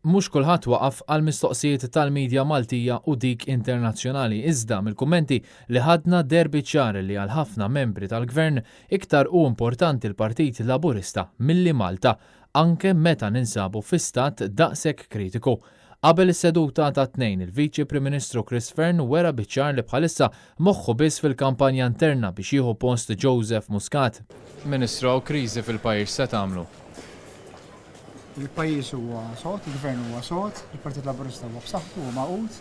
mhux kulħadd waqaf għal mistoqsijiet tal-medja Maltija u dik internazzjonali iżda mill-kummenti li ħadna derbi ċar li għal ħafna membri tal-Gvern iktar u importanti l-Partit Laburista milli Malta, anke meta ninsabu fi stat daqshekk kritiku. Qabel is-seduta ta' tnejn il-Viċi Prim Ministru Chris Fearn wera biċ-ċar li bħalissa moħħu biss fil-kampanja interna biex jieħu post Joseph Muscat. Ministru, kriżi fil-pajjiż se tagħmlu? Il-pajjiż huwa sod, il-Gvern huwa sod, il-Partit Laburista huwa b'saħħtu huwa maqut.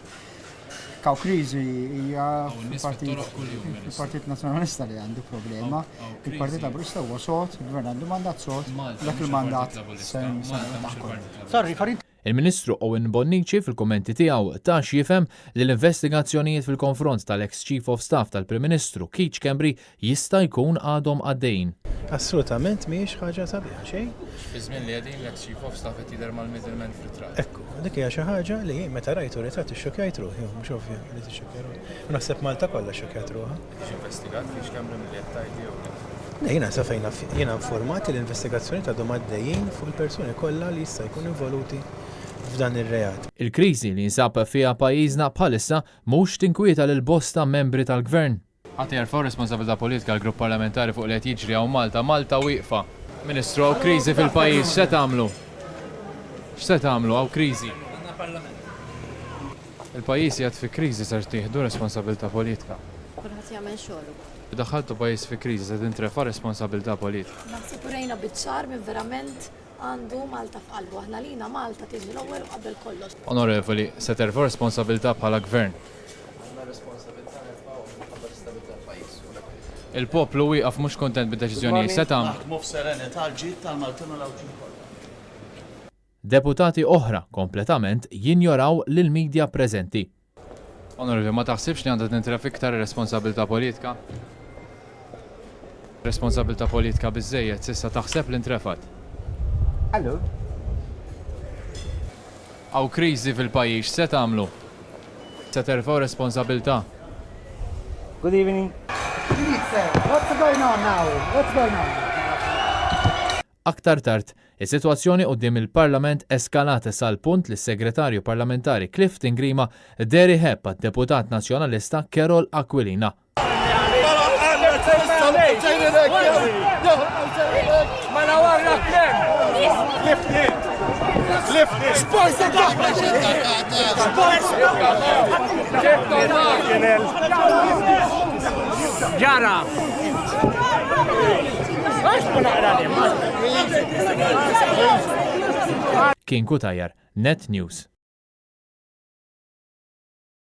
Kaw kriżi hija il-Partit Nazzjonalista li għandu problema. Il-Partit Laburista huwa sod, il-Gvern għandu mandat sod, dak il-mandat se naħkom. Il-Ministru Owen Bonnici fil-kommenti tiegħu tax jifhem li l-investigazzjonijiet fil-konfront tal-ex Chief of Staff tal-Prim Ministru Keith Kembry jista' jkun għadhom għaddejjin. Assolutament mhijiex ħaġa sabiħa xejn. Fi żmien li qegħdin l-ex Chief of Staff qed jidher mal-middleman fil-tratt. Ekku, dik hija xi ħaġa li meta rajtu ritrat ixxokkjajt ruħi, mhux ovvja li tixxokkja ruħi. Naħseb Malta kollha xokkjat ruħha. Investigat biex Kembry milli qed tgħidli jew Jiena sa fejn jiena informati l-investigazzjoni ta' għaddejjin fuq il-persuni kollha li jista' jkunu involuti f'dan ir-reat. Il-kriżi li jinsab fiha pajjiżna bħalissa mhux tinkwieta lil bosta membri tal-Gvern. Ħadd jerfgħu responsabilità politika l-grupp parlamentari fuq li qed jiġri hawn Malta wieqfa. Ministru, hawn kriżi fil-pajjiż, x'se tagħmlu? X'se tagħmlu hawn kriżi? Il-pajjiż jgħid fi kriżi sar tieħdu responsabilità politika. Kulħadd jagħmel xogħlu. Daħħaltu pajjiż fi kriżi se tintrefa' responsabilità politika. Naħseb urejna biċ-ċar minn verament għandu Malta f'qalbu. Aħna lina Malta tiġi l-ewwel u qabel kollox. Onorevoli, se terfu responsabilità bħala Gvern. Il-poplu wieqaf mhux kontent bid-deċiżjonijiet se tagħmel. Deputati oħra kompletament jinjoraw lill-midja preżenti. Onorevoli, ma taħsibx li għandha tintref iktar responsabilità politika? Responsabilità politika biżżejjed s'issa taħseb li ntrefat? Allo? Hawn kriżi fil-pajjiż se tagħmlu? Se terfgħu responsabilità? Good evening. What's going on now? What's going on? Aktar tard, is-sitwazzjoni quddiem il-Parlament eskalata sal-punt li s-Segretarju Parlamentari Clifton Grima deri ħebb għad-Deputat Nazzjonalista Carol Aquilina. Ġara! Kien Kutajjar, Net News.